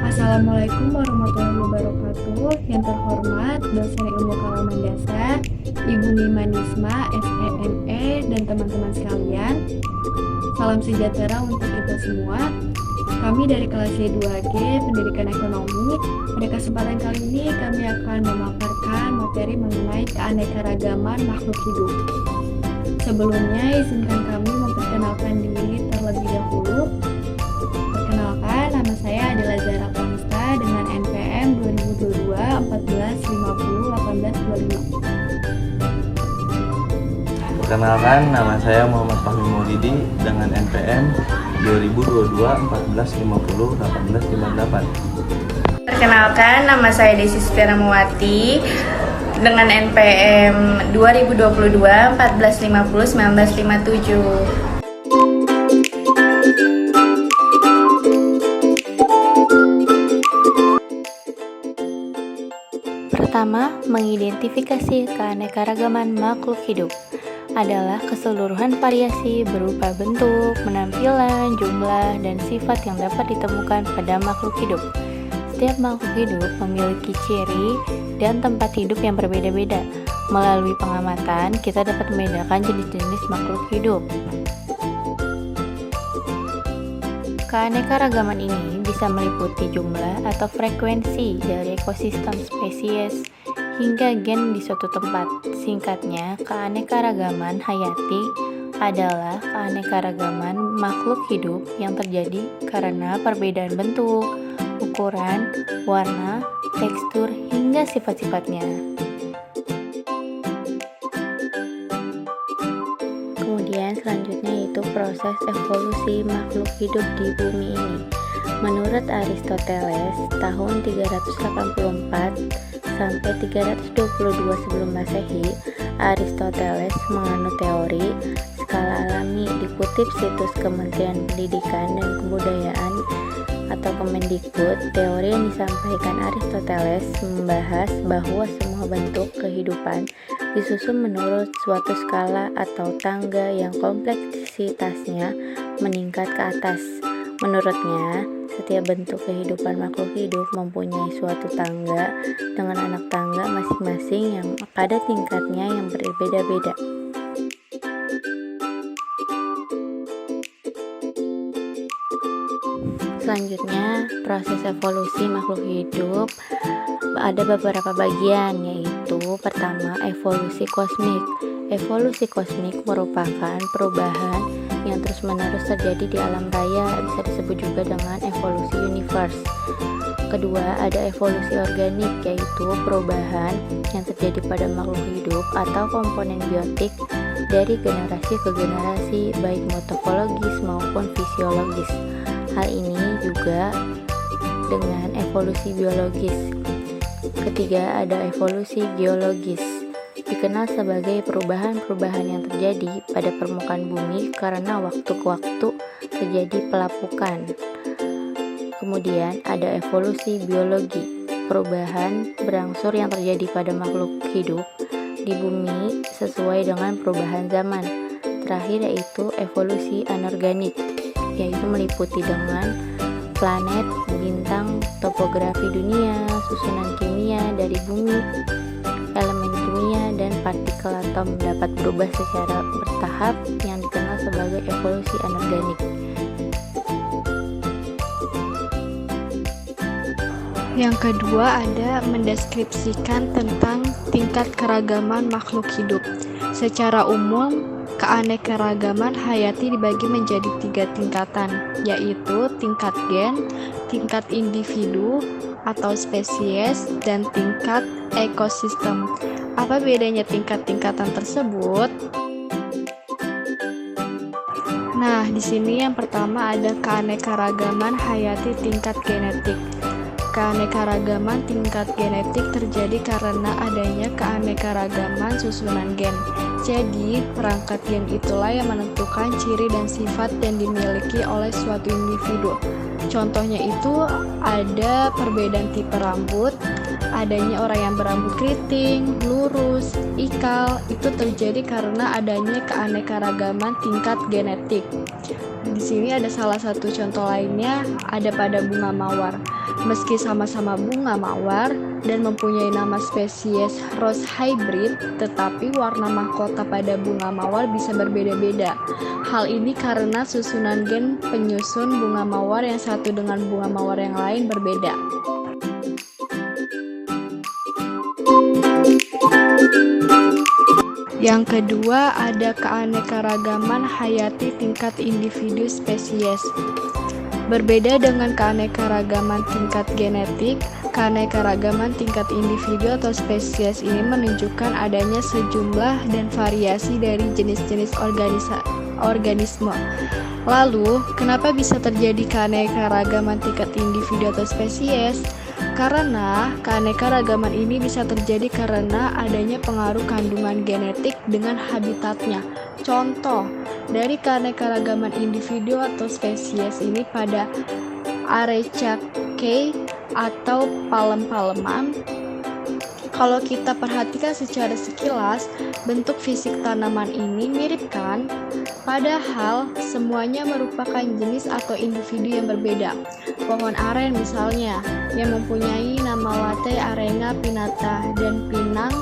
Assalamualaikum warahmatullahi wabarakatuh. Yang terhormat dosen ilmu kalangan dasar, Ibu Mimanisma, SENE, dan teman-teman sekalian. Salam sejahtera untuk kita semua. Kami dari kelas C2G Pendidikan Ekonomi. Pada kesempatan kali ini kami akan memaparkan materi mengenai keanekaragaman makhluk hidup. Sebelumnya izinkan kami memperkenalkan diri terlebih dahulu. Perkenalkan, nama saya adalah Zara Pramista dengan NPM 2022 1450 1825. Perkenalkan, nama saya Muhammad Fahmi Maulidi dengan NPM 2022 1450 1858. Perkenalkan, nama saya Desi Sutiramawati dengan NPM 2022 1450 1957. Pertama, mengidentifikasi keanekaragaman makhluk hidup adalah keseluruhan variasi berupa bentuk, penampilan, jumlah, dan sifat yang dapat ditemukan pada makhluk hidup. Setiap makhluk hidup memiliki ciri dan tempat hidup yang berbeda-beda. Melalui pengamatan, kita dapat membedakan jenis-jenis makhluk hidup. Keanekaragaman ini bisa meliputi jumlah atau frekuensi dari ekosistem spesies hingga gen di suatu tempat. Singkatnya, keanekaragaman hayati adalah keanekaragaman makhluk hidup yang terjadi karena perbedaan bentuk, ukuran, warna, tekstur, hingga sifat-sifatnya. Kemudian selanjutnya yaitu proses evolusi makhluk hidup di bumi ini. Menurut Aristoteles, tahun 384 sampai 322 sebelum Masehi, Aristoteles menganut teori skala alami. Dikutip situs Kementerian Pendidikan dan Kebudayaan atau Kemendikbud, teori yang disampaikan Aristoteles membahas bahwa semua bentuk kehidupan disusun menurut suatu skala atau tangga yang kompleksitasnya meningkat ke atas. Menurutnya, setiap bentuk kehidupan makhluk hidup mempunyai suatu tangga dengan anak tangga masing-masing yang pada tingkatnya yang berbeda-beda. Selanjutnya, proses evolusi makhluk hidup ada beberapa bagian, yaitu pertama, evolusi kosmik. Evolusi kosmik merupakan perubahan yang terus-menerus terjadi di alam raya, bisa disebut juga dengan evolusi universe. Kedua, ada evolusi organik, yaitu perubahan yang terjadi pada makhluk hidup atau komponen biotik dari generasi ke generasi, baik morfologis maupun fisiologis. Hal ini juga dengan evolusi biologis. Ketiga, ada evolusi geologis, dikenal sebagai perubahan-perubahan yang terjadi pada permukaan bumi karena waktu ke waktu terjadi pelapukan. Kemudian ada evolusi biologi, perubahan berangsur yang terjadi pada makhluk hidup di bumi sesuai dengan perubahan zaman. Terakhir yaitu evolusi anorganik, yaitu meliputi dengan planet, bintang, topografi dunia, susunan kimia dari bumi, elemen kimia, dan partikel atom dapat berubah secara bertahap yang dikenal sebagai evolusi anorganik. Yang kedua ada mendeskripsikan tentang tingkat keragaman makhluk hidup. Secara umum, keanekaragaman hayati dibagi menjadi 3 tingkatan, yaitu tingkat gen, tingkat individu atau spesies, dan tingkat ekosistem. Apa bedanya tingkat-tingkatan tersebut? Nah, di sini yang pertama ada keanekaragaman hayati tingkat genetik. Keanekaragaman tingkat genetik terjadi karena adanya keanekaragaman susunan gen. Jadi, perangkat gen itulah yang menentukan ciri dan sifat yang dimiliki oleh suatu individu. Contohnya itu ada perbedaan tipe rambut, adanya orang yang berambut keriting, lurus, ikal itu terjadi karena adanya keanekaragaman tingkat genetik. Di sini ada salah satu contoh lainnya, ada pada bunga mawar. Meski sama-sama bunga mawar dan mempunyai nama spesies rose hybrid, tetapi warna mahkota pada bunga mawar bisa berbeda-beda. Hal ini karena susunan gen penyusun bunga mawar yang satu dengan bunga mawar yang lain berbeda. Yang kedua, ada keanekaragaman hayati tingkat individu spesies. Berbeda dengan keanekaragaman tingkat genetik, keanekaragaman tingkat individu atau spesies ini menunjukkan adanya sejumlah dan variasi dari jenis-jenis organisme. Lalu, kenapa bisa terjadi keanekaragaman tingkat individu atau spesies? Karena keanekaragaman ini bisa terjadi karena adanya pengaruh kandungan genetik dengan habitatnya. Contoh dari keanekaragaman individu atau spesies ini pada Arecaceae atau palem-paleman. Kalau kita perhatikan secara sekilas, bentuk fisik tanaman ini mirip kan? Padahal semuanya merupakan jenis atau individu yang berbeda. Pohon aren misalnya, yang mempunyai nama latin Arenga pinnata dan pinang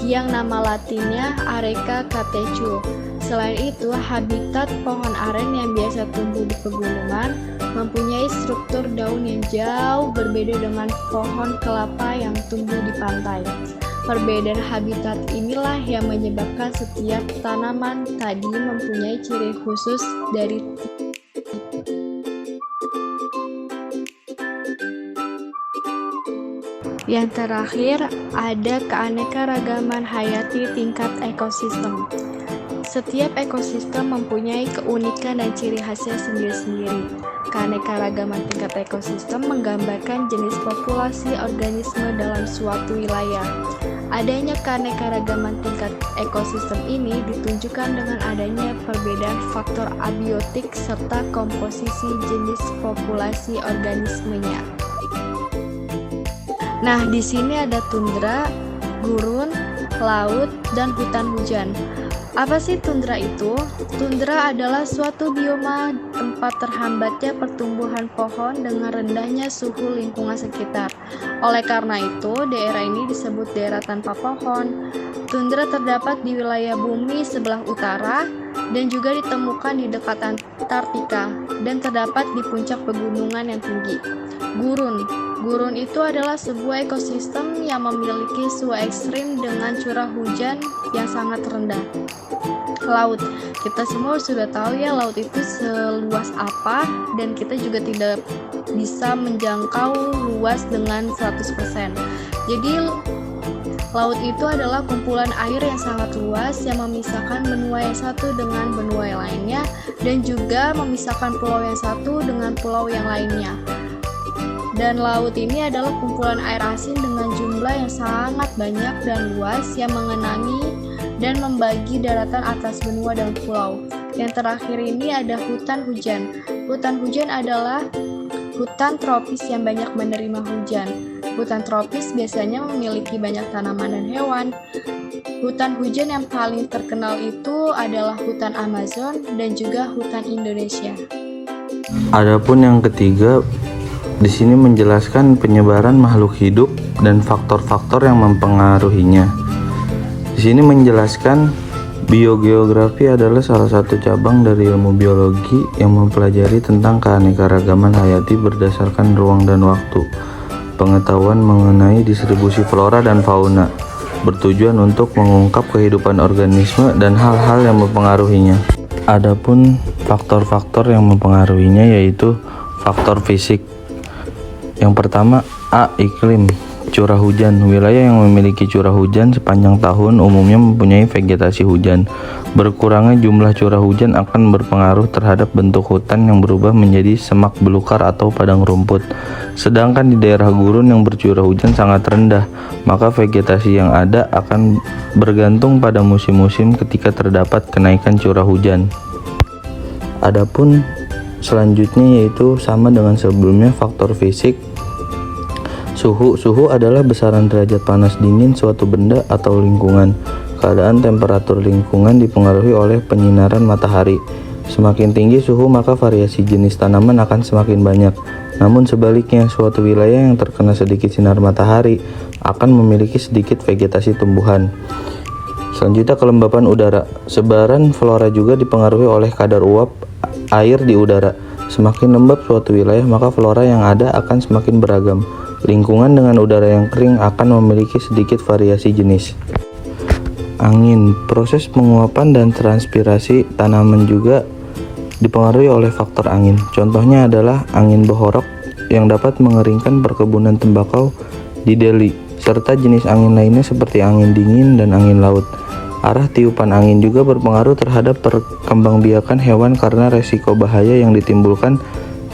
yang nama latinnya Areca catechu. Selain itu, habitat pohon aren yang biasa tumbuh di pegunungan mempunyai struktur daun yang jauh berbeda dengan pohon kelapa yang tumbuh di pantai. Perbedaan habitat inilah yang menyebabkan setiap tanaman tadi mempunyai ciri khusus dari Yang terakhir, ada keanekaragaman hayati tingkat ekosistem. Setiap ekosistem mempunyai keunikan dan ciri khasnya sendiri-sendiri. Keanekaragaman tingkat ekosistem menggambarkan jenis populasi organisme dalam suatu wilayah. Adanya keanekaragaman tingkat ekosistem ini ditunjukkan dengan adanya perbedaan faktor abiotik serta komposisi jenis populasi organismenya. Nah, di sini ada tundra, gurun, laut, dan hutan hujan. Apa sih tundra itu? Tundra adalah suatu bioma tempat terhambatnya pertumbuhan pohon dengan rendahnya suhu lingkungan sekitar. Oleh karena itu, daerah ini disebut daerah tanpa pohon. Tundra terdapat di wilayah bumi sebelah utara dan juga ditemukan di dekat Antartika dan terdapat di puncak pegunungan yang tinggi. Gurun itu adalah sebuah ekosistem yang memiliki suhu ekstrim dengan curah hujan yang sangat rendah. Laut, kita semua sudah tahu ya laut itu seluas apa, dan kita juga tidak bisa menjangkau luas dengan 100%. Jadi laut itu adalah kumpulan air yang sangat luas yang memisahkan benua yang satu dengan benua yang lainnya, dan juga memisahkan pulau yang satu dengan pulau yang lainnya. Dan laut ini adalah kumpulan air asin dengan jumlah yang sangat banyak dan luas yang mengenangi dan membagi daratan atas benua dan pulau. Yang terakhir ini ada hutan hujan. Hutan hujan adalah hutan tropis yang banyak menerima hujan. Hutan tropis biasanya memiliki banyak tanaman dan hewan. Hutan hujan yang paling terkenal itu adalah hutan Amazon dan juga hutan Indonesia. Adapun yang ketiga, di sini menjelaskan penyebaran makhluk hidup dan faktor-faktor yang mempengaruhinya. Di sini menjelaskan biogeografi adalah salah satu cabang dari ilmu biologi yang mempelajari tentang keanekaragaman hayati berdasarkan ruang dan waktu. Pengetahuan mengenai distribusi flora dan fauna bertujuan untuk mengungkap kehidupan organisme dan hal-hal yang mempengaruhinya. Adapun faktor-faktor yang mempengaruhinya yaitu faktor fisik. Yang pertama, iklim. Curah hujan. Wilayah yang memiliki curah hujan sepanjang tahun umumnya mempunyai vegetasi hujan. Berkurangnya jumlah curah hujan akan berpengaruh terhadap bentuk hutan yang berubah menjadi semak belukar atau padang rumput. Sedangkan di daerah gurun yang bercurah hujan sangat rendah, maka vegetasi yang ada akan bergantung pada musim-musim ketika terdapat kenaikan curah hujan. Adapun selanjutnya yaitu sama dengan sebelumnya, faktor fisik. Suhu adalah besaran derajat panas dingin suatu benda atau lingkungan. Keadaan temperatur lingkungan dipengaruhi oleh penyinaran matahari. Semakin tinggi suhu, maka variasi jenis tanaman akan semakin banyak. Namun sebaliknya, suatu wilayah yang terkena sedikit sinar matahari akan memiliki sedikit vegetasi tumbuhan. Selanjutnya, kelembapan udara. Sebaran flora juga dipengaruhi oleh kadar uap air di udara. Semakin lembab suatu wilayah, maka flora yang ada akan semakin beragam. Lingkungan dengan udara yang kering akan memiliki sedikit variasi jenis. Angin. Proses penguapan dan transpirasi tanaman juga dipengaruhi oleh faktor angin. Contohnya adalah angin Bohorok yang dapat mengeringkan perkebunan tembakau di Delhi, serta jenis angin lainnya seperti angin dingin dan angin laut. Arah tiupan angin juga berpengaruh terhadap perkembangbiakan hewan karena resiko bahaya yang ditimbulkan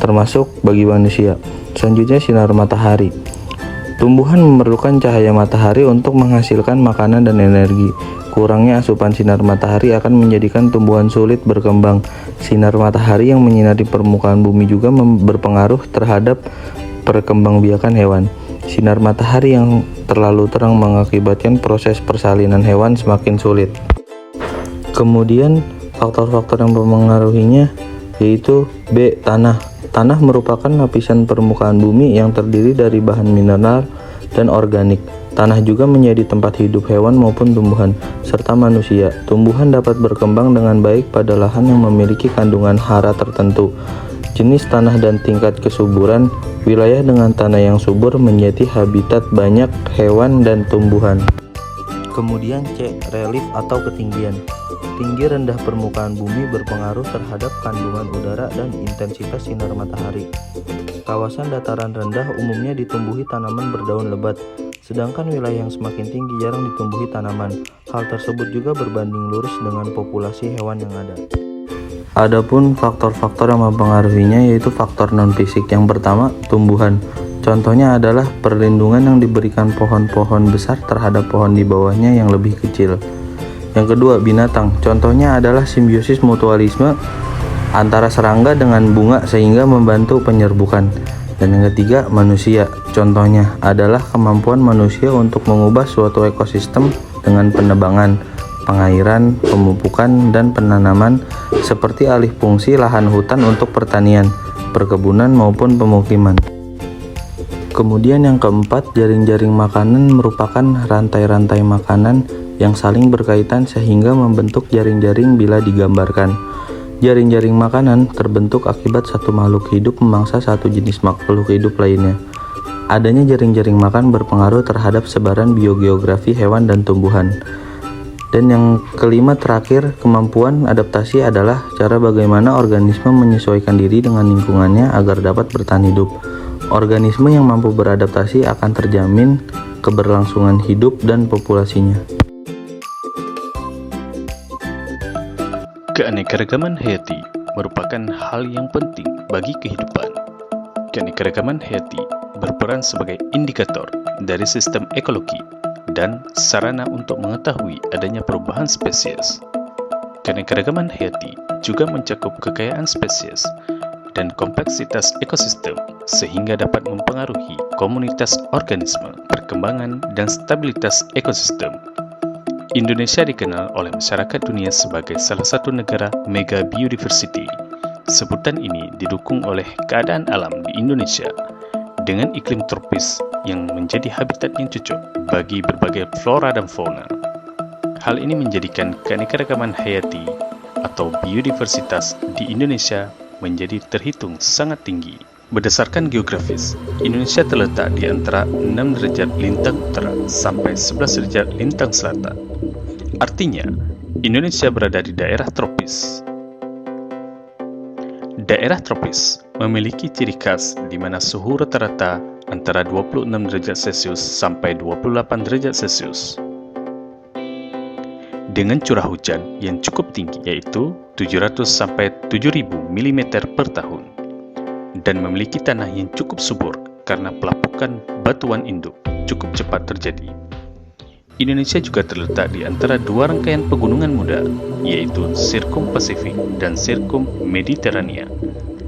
termasuk bagi manusia. Selanjutnya, sinar matahari. Tumbuhan memerlukan cahaya matahari untuk menghasilkan makanan dan energi. Kurangnya asupan sinar matahari akan menjadikan tumbuhan sulit berkembang. Sinar matahari yang menyinari permukaan bumi juga berpengaruh terhadap perkembangbiakan hewan. Sinar matahari yang terlalu terang mengakibatkan proses persalinan hewan semakin sulit. Kemudian, faktor-faktor yang mempengaruhinya yaitu B. Tanah. Tanah merupakan lapisan permukaan bumi yang terdiri dari bahan mineral dan organik. Tanah juga menjadi tempat hidup hewan maupun tumbuhan, serta manusia. Tumbuhan dapat berkembang dengan baik pada lahan yang memiliki kandungan hara tertentu. Jenis tanah dan tingkat kesuburan. Wilayah dengan tanah yang subur menjadi habitat banyak hewan dan tumbuhan. Kemudian C. Relief atau ketinggian. Tinggi rendah permukaan bumi berpengaruh terhadap kandungan udara dan intensitas sinar matahari. Kawasan dataran rendah umumnya ditumbuhi tanaman berdaun lebat, sedangkan wilayah yang semakin tinggi jarang ditumbuhi tanaman. Hal tersebut juga berbanding lurus dengan populasi hewan yang ada. Adapun faktor-faktor yang mempengaruhinya yaitu faktor non-fisik. Yang pertama, tumbuhan. Contohnya adalah perlindungan yang diberikan pohon-pohon besar terhadap pohon di bawahnya yang lebih kecil. Yang kedua, binatang. Contohnya adalah simbiosis mutualisme antara serangga dengan bunga sehingga membantu penyerbukan. Dan yang ketiga, manusia. Contohnya adalah kemampuan manusia untuk mengubah suatu ekosistem dengan penebangan, pengairan, pemupukan, dan penanaman seperti alih fungsi lahan hutan untuk pertanian, perkebunan, maupun pemukiman. Kemudian yang keempat, jaring-jaring makanan merupakan rantai-rantai makanan yang saling berkaitan sehingga membentuk jaring-jaring bila digambarkan. Jaring-jaring makanan terbentuk akibat satu makhluk hidup memangsa satu jenis makhluk hidup lainnya. Adanya jaring-jaring makan berpengaruh terhadap sebaran biogeografi hewan dan tumbuhan. Dan yang kelima terakhir, kemampuan adaptasi adalah cara bagaimana organisme menyesuaikan diri dengan lingkungannya agar dapat bertahan hidup. Organisme yang mampu beradaptasi akan terjamin keberlangsungan hidup dan populasinya. Keanekaragaman hayati merupakan hal yang penting bagi kehidupan. Keanekaragaman hayati berperan sebagai indikator dari sistem ekologi dan sarana untuk mengetahui adanya perubahan spesies. Keanekaragaman hayati juga mencakup kekayaan spesies dan kompleksitas ekosistem sehingga dapat mempengaruhi komunitas organisme, perkembangan, dan stabilitas ekosistem. Indonesia dikenal oleh masyarakat dunia sebagai salah satu negara mega biodiversity. Sebutan ini didukung oleh keadaan alam di Indonesia dengan iklim tropis yang menjadi habitat yang cocok bagi berbagai flora dan fauna. Hal ini menjadikan keanekaragaman hayati atau biodiversitas di Indonesia menjadi terhitung sangat tinggi. Berdasarkan geografis, Indonesia terletak di antara 6 derajat lintang utara sampai 11 derajat lintang selatan. Artinya, Indonesia berada di daerah tropis. Daerah tropis memiliki ciri khas di mana suhu rata-rata antara 26 derajat Celcius sampai 28 derajat Celcius. Dengan curah hujan yang cukup tinggi yaitu 700 sampai 7000 mm per tahun dan memiliki tanah yang cukup subur karena pelapukan batuan induk cukup cepat terjadi. Indonesia juga terletak di antara dua rangkaian pegunungan muda, yaitu Sirkum Pasifik dan Sirkum Mediterania.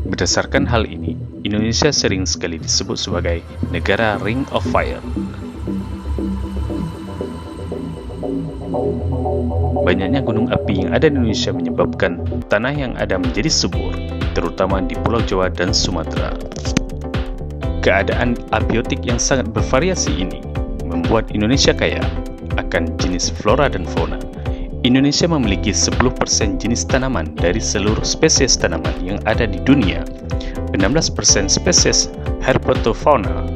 Berdasarkan hal ini, Indonesia sering sekali disebut sebagai negara Ring of Fire. Banyaknya gunung api yang ada di Indonesia menyebabkan tanah yang ada menjadi subur, terutama di Pulau Jawa dan Sumatera. Keadaan abiotik yang sangat bervariasi ini membuat Indonesia kaya akan jenis flora dan fauna. Indonesia memiliki 10% jenis tanaman dari seluruh spesies tanaman yang ada di dunia, 16% spesies herpetofauna,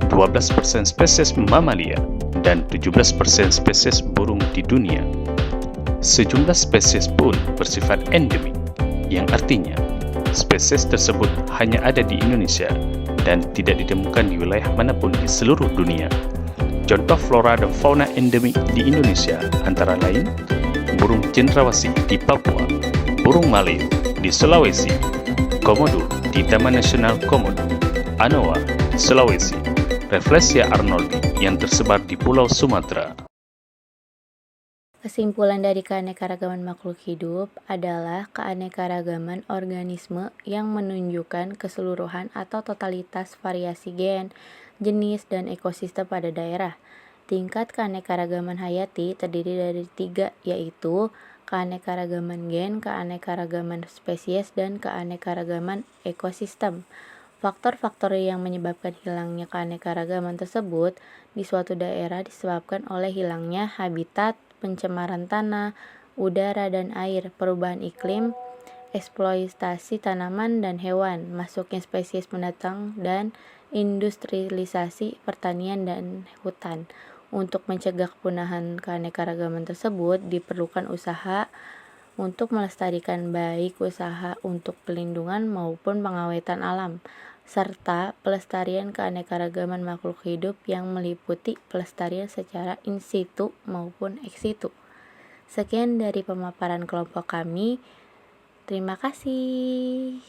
12% spesies mamalia, dan 17% spesies burung di dunia. Sejumlah spesies pun bersifat endemik, yang artinya spesies tersebut hanya ada di Indonesia dan tidak ditemukan di wilayah manapun di seluruh dunia. Contoh flora dan fauna endemik di Indonesia antara lain burung cendrawasih di Papua, burung maleo di Sulawesi, komodo di Taman Nasional Komodo, anoa di Sulawesi, Rafflesia arnoldi yang tersebar di Pulau Sumatera. Kesimpulan dari keanekaragaman makhluk hidup adalah keanekaragaman organisme yang menunjukkan keseluruhan atau totalitas variasi gen, jenis, dan ekosistem pada daerah. Tingkat keanekaragaman hayati terdiri dari 3, yaitu keanekaragaman gen, keanekaragaman spesies, dan keanekaragaman ekosistem. Faktor-faktor yang menyebabkan hilangnya keanekaragaman tersebut di suatu daerah disebabkan oleh hilangnya habitat, pencemaran tanah, udara dan air, perubahan iklim, eksploitasi tanaman dan hewan, masuknya spesies pendatang, dan industrialisasi pertanian dan hutan. Untuk mencegah kepunahan keanekaragaman tersebut, diperlukan usaha untuk melestarikan, baik usaha untuk pelindungan maupun pengawetan alam, serta pelestarian keanekaragaman makhluk hidup yang meliputi pelestarian secara in situ maupun ex situ. Sekian dari pemaparan kelompok kami. Terima kasih.